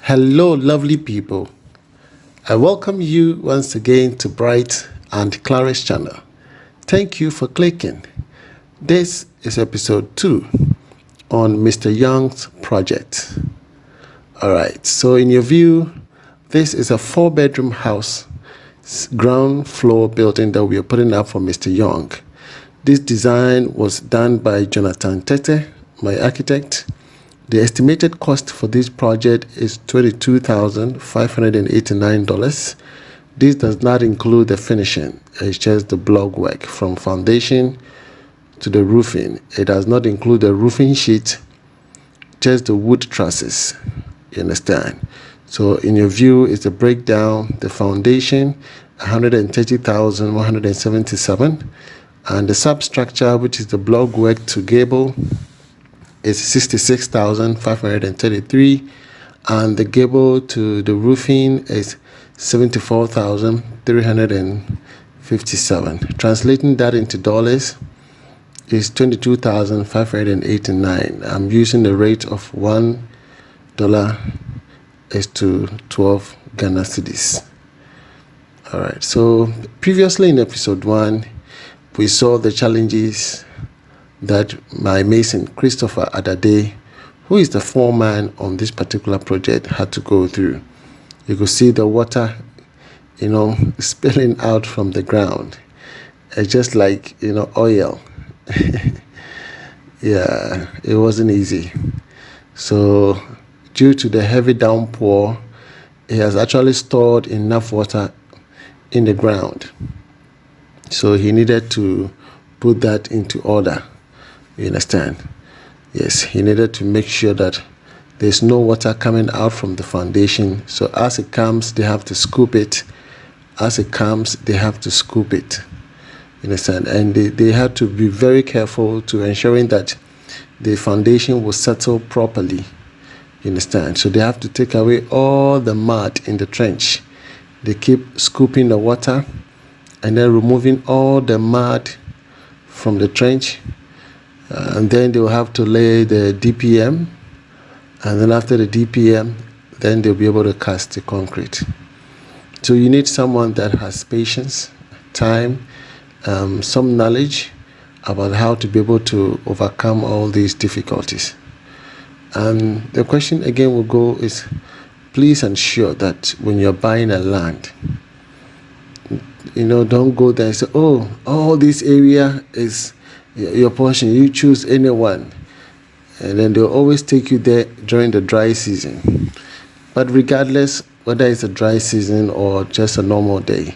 Hello, lovely people. I welcome you once again to Bright and Clara's channel. Thank you for clicking. This is episode 2 on Mr. Young's project. Alright, so in your view, this is a 4-bedroom house, ground floor building that we are putting up for Mr. Young. This design was done by Jonathan Tete, my architect. The estimated cost for this project is $22,589. This does not include the finishing. It's just the block work from foundation to the roofing. It does not include the roofing sheet, just the wood trusses. You understand? So in your view, it's a breakdown. The foundation, $130,177, and the substructure, which is the block work to gable, is $66,533, and the gable to the roofing is $74,357. Translating that into dollars is $22,589. I'm using the rate of $1 is to 12 Ghana cedis. All right. So previously in episode 1, we saw the challenges that my mason, Christopher Adade, who is the foreman on this particular project, had to go through. You could see the water, spilling out from the ground. It's just like, oil. Yeah, it wasn't easy. So due to the heavy downpour, he has actually stored enough water in the ground. So he needed to put that into order. You understand? Yes, he needed to make sure that there's no water coming out from the foundation. So as it comes, they have to scoop it. As it comes, they have to scoop it. You understand? And they had to be very careful to ensuring that the foundation will settle properly. You understand? So they have to take away all the mud in the trench. They keep scooping the water and then removing all the mud from the trench. And then they will have to lay the DPM, and then after the DPM, then they'll be able to cast the concrete. So you need someone that has patience, time, some knowledge about how to be able to overcome all these difficulties. And the question again will go is, please ensure that when you're buying a land, don't go there and say, oh, all this area is your portion, you choose anyone, and then they'll always take you there during the dry season. But regardless whether it's a dry season or just a normal day,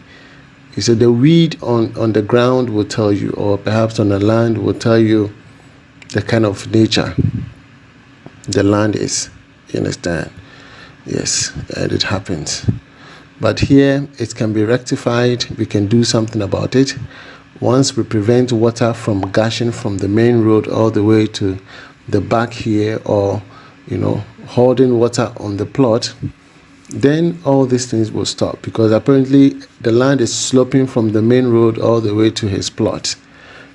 you said the weed on the ground will tell you, or perhaps on the land will tell you the kind of nature the land is. You understand? Yes, and it happens. But here it can be rectified. We can do something about it. Once we prevent water from gushing from the main road all the way to the back here, or holding water on the plot, then all these things will stop, because apparently the land is sloping from the main road all the way to his plot.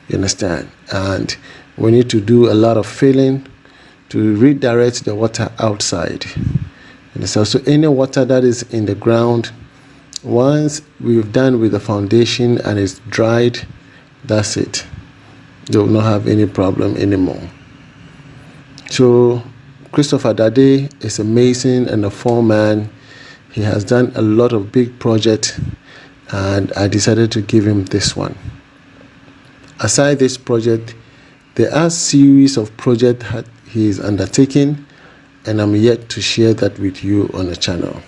You understand? And we need to do a lot of filling to redirect the water outside. And so any water that is in the ground, once we've done with the foundation and it's dried, that's it. They will not have any problem anymore. So Christopher Adade is a mason and a foreman. He has done a lot of big projects, and I decided to give him this one. Aside this project, there are a series of projects that he is undertaking, and I'm yet to share that with you on the channel.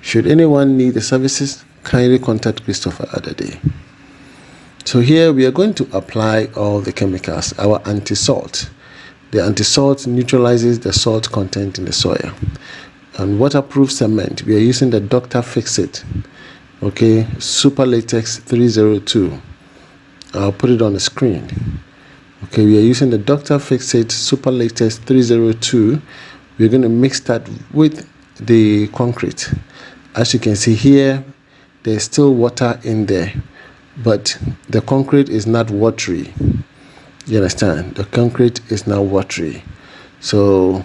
Should anyone need the services, kindly contact Christopher Adade. So here we are going to apply all the chemicals, our anti-salt. The anti-salt neutralizes the salt content in the soil. And waterproof cement, we are using the Dr. Fix-It, Super Latex 302. I'll put it on the screen. We are using the Dr. Fix-It Super Latex 302. We're going to mix that with the concrete. As you can see here, there's still water in there, but the concrete is not watery. You understand? The concrete is not watery. So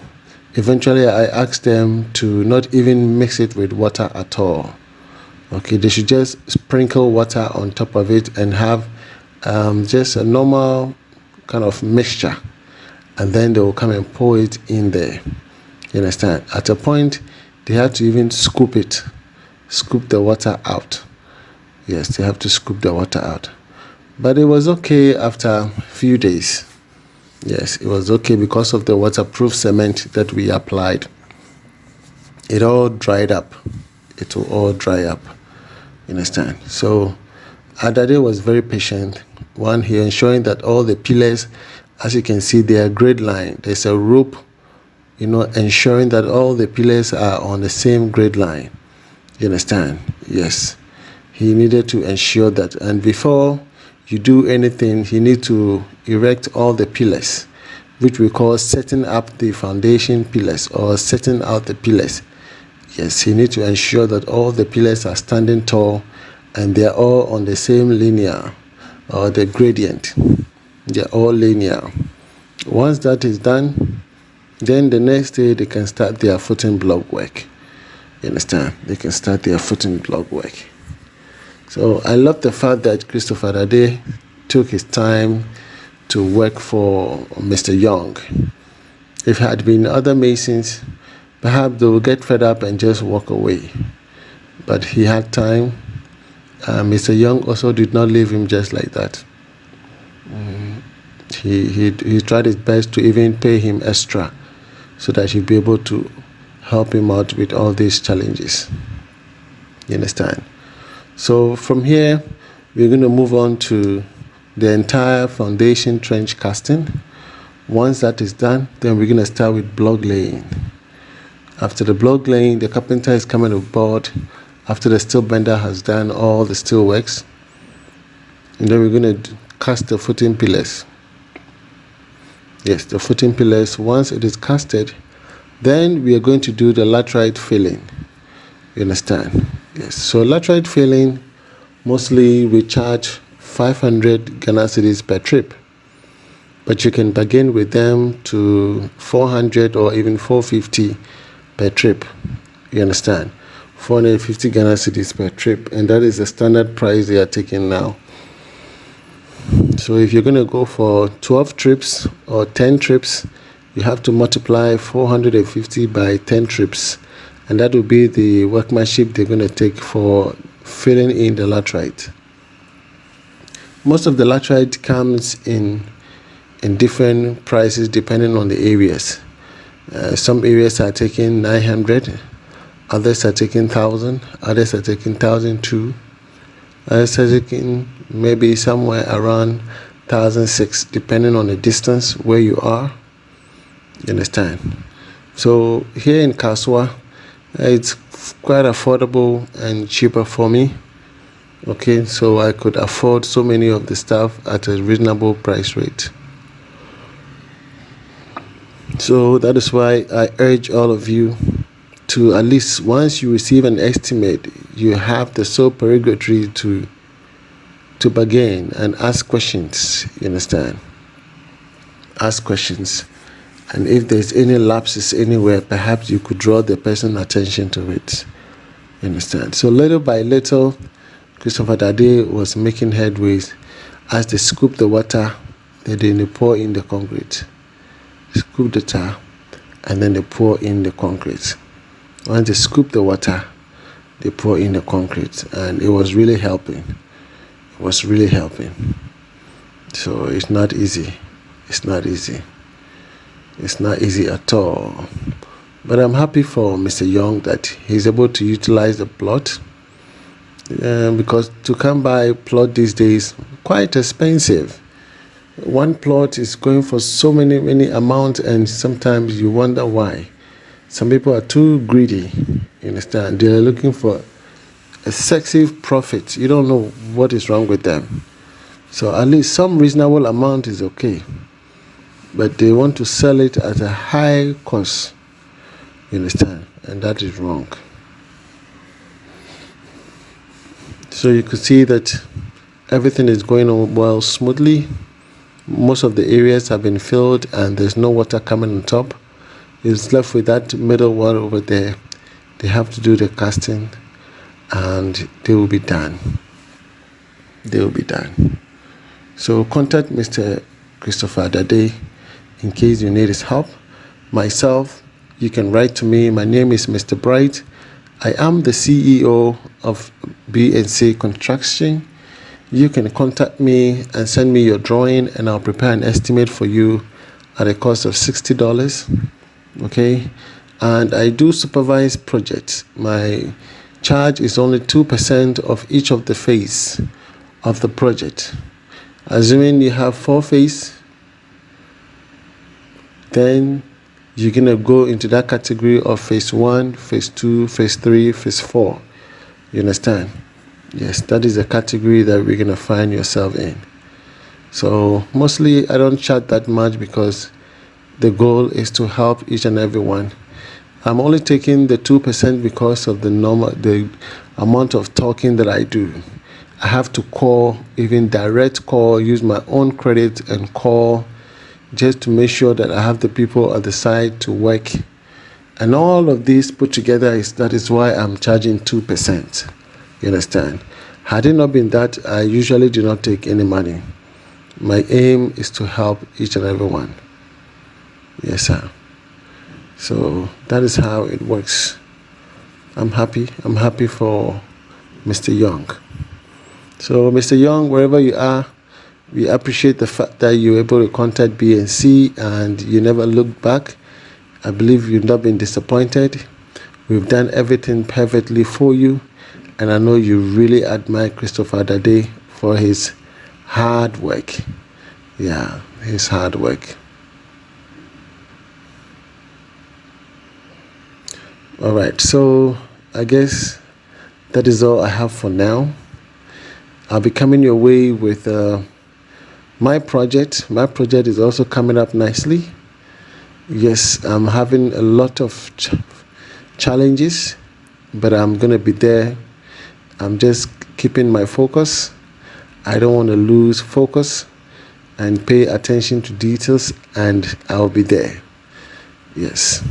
Eventually, I asked them to not even mix it with water at all. Okay, they should just sprinkle water on top of it and have just a normal kind of mixture, and then they will come and pour it in there. You understand? At a point, they have to even scoop the water out. Yes, they have to scoop the water out. But it was okay after a few days. Yes, it was okay because of the waterproof cement that we applied. It all dried up. It will all dry up. You understand? So Adade was very patient. One, he ensuring that all the pillars, as you can see, they are grade line. There's a rope, ensuring that all the pillars are on the same grade line. You understand? Yes. He needed to ensure that. And before you do anything, you need to erect all the pillars, which we call setting up the foundation pillars or setting out the pillars. Yes, you need to ensure that all the pillars are standing tall and they are all on the same linear or the gradient. They are all linear. Once that is done, then the next day they can start their footing block work. You understand? They can start their footing block work. So I love the fact that Christopher Adade took his time to work for Mr. Young. If it had been other masons, perhaps they would get fed up and just walk away. But he had time. Mr. Young also did not leave him just like that. He tried his best to even pay him extra so that he'd be able to help him out with all these challenges. You understand? So from here, we're going to move on to the entire foundation trench casting. Once that is done, then we're going to start with block laying. After the block laying, the carpenter is coming aboard after the steel bender has done all the steel works. And then we're going to cast the footing pillars. Yes, the footing pillars. Once it is casted, then we are going to do the laterite filling. You understand? Yes. So laterite filling, mostly we charge 500 Ghana cedis per trip, but you can bargain with them to 400 or even 450 per trip. You understand? 450 Ghana cedis per trip, and that is the standard price they are taking now. So if you're going to go for 12 trips or 10 trips, you have to multiply 450 by 10 trips, and that will be the workmanship they're going to take for filling in the laterite. Most of the laterite comes in different prices depending on the areas. Some areas are taking 900, others are taking 1,000, others are taking 1,002, others are taking maybe somewhere around 1,006, depending on the distance where you are. You understand? So here in Kaswa, it's quite affordable and cheaper for me. Okay, so I could afford so many of the stuff at a reasonable price rate. So that is why I urge all of you to, at least once you receive an estimate, you have the sole prerogative to bargain and ask questions. You understand? Ask questions. And if there's any lapses anywhere, perhaps you could draw the person's attention to it. You understand? So little by little, Christopher Adade was making headways. As they scoop the water, then they pour in the concrete. Scoop the tar, and then they pour in the concrete. Once they scoop the water, they pour in the concrete, and it was really helping. It was really helping. So it's not easy. It's not easy. It's not easy at all. But I'm happy for Mr. Young that he's able to utilize the plot, because to come by plot these days, quite expensive. One plot is going for so many amounts, and sometimes you wonder why. Some people are too greedy. You understand? They're looking for excessive profit. You don't know what is wrong with them. So at least some reasonable amount is okay, but they want to sell it at a high cost. You understand? And that is wrong. So you could see that everything is going on well, smoothly. Most of the areas have been filled and there's no water coming on top. is left with that middle one over there. They have to do the casting and they will be done. They will be done. So contact Mr. Christopher Dade in case you need his help. Myself, you can write to me. My name is Mr. Bright. I am the CEO of B&C Construction. You can contact me and send me your drawing, and I'll prepare an estimate for you at a cost of $60. Okay, and I do supervise projects. My charge is only 2% of each of the phase of the project. Assuming you have 4 phases, then you're gonna go into that category of phase 1, phase 2, phase 3, phase 4. You understand? Yes, that is the category that we're gonna find yourself in. So mostly I don't chat that much because the goal is to help each and every one. I'm only taking the 2% because of the amount of talking that I do. I have to call, even direct call, use my own credit and call, just to make sure that I have the people at the side to work. And all of this put together, that is why I'm charging 2%. You understand? Had it not been that, I usually do not take any money. My aim is to help each and every one. Yes, sir. So that is how it works. I'm happy for Mr. Young. So Mr. Young, wherever you are, we appreciate the fact that you're able to contact B&C and you never look back. I believe you've not been disappointed. We've done everything perfectly for you, and I know you really admire Christopher Dade for his hard work. Yeah, his hard work. All right, so I guess that is all I have for now. I'll be coming your way with my project. My project is also coming up nicely. Yes, I'm having a lot of challenges, but I'm gonna be there. I'm just keeping my focus. I don't want to lose focus and pay attention to details, and I'll be there. Yes.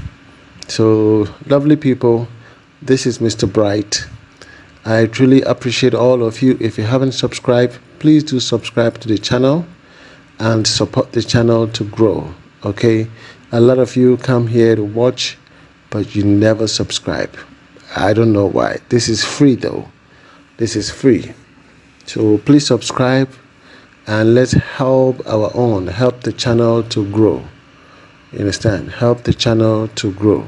So, lovely people, this is Mr. Bright. I truly appreciate all of you. If you haven't subscribed, please do subscribe to the channel and support the channel to grow. Okay, a lot of you come here to watch, but you never subscribe. I don't know why. This is free though. This is free. So please subscribe and let's help help the channel to grow. You understand? Help the channel to grow.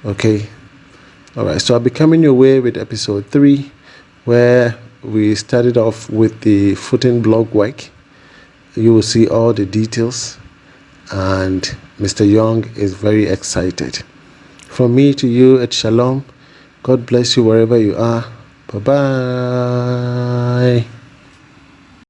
Okay. All right. So I'll be coming your way with episode 3, where we started off with the footing block work. You will see all the details, and Mr. Young is very excited. From me to you at Shalom. God bless you wherever you are. Bye-bye.